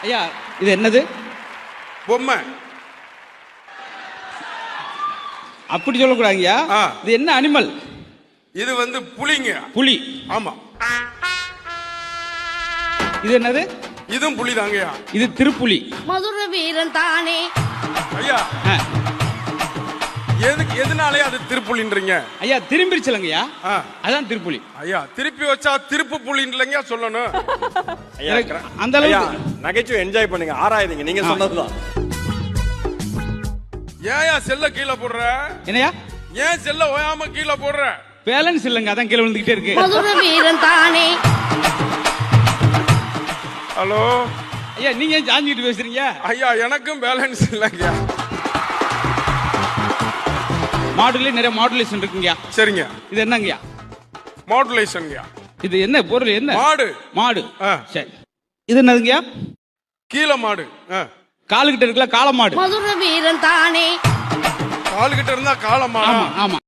ஐயா இது என்னது? பொம்மை. அப்படி சொல்லக்கூடாதுங்கய்யா. இது என்ன அனிமல்? இது வந்து புலிங்க. புலி. ஆமா. இது என்னது? இதுவும் புலி தாங்கய்யா. இது திருப்புலி. மதுர வீரன் தானே. ஐயா எதனாலே அது திருப்புலின்றீங்க? ஐயா திரும்பிருச்சுலங்கய்யா, அதான் திருப்புலி. ஐயா திருப்பி வச்சா திருப்பு புலின்றீங்க சொல்லணும். அந்த அளவுக்கு நகைச்சுவை என்ஜாய் பண்ணுங்க, ஆராயுங்க. நீங்க சொன்னதுதான். ஏன் செல்ல கீழே போடுற? என்னையா? ஏன் செல்ல ஓயாம கீழே போடுற? பேலன்ஸ் இல்லங்க, அதான் கீழே விழுந்துகிட்டே இருக்கு. மதுர வீரன் தானே. ஹலோ ஐயா நீங்க ஏன் சாஞ்சிட்டு பேசுறீங்க? ஐயா எனக்கும் பேலன்ஸ் இல்லைங்கய்யா. மாடுல நிறைய மாடுலேஷன் இருக்குங்கய்யா. சரிங்க. இது என்னங்கய்யா? மாடுலேஷன்ங்கய்யா. இது என்ன பொருள்? என்ன? மாடு. மாடு. சரி. இது என்னதுங்கய்யா? கீழே மாடு. காலுகிட்ட இருக்குல்ல, காளை மாடு. மதுர வீரன் தானே. காலுகிட்ட இருந்தா காளை மாடு. ஆமா ஆமா.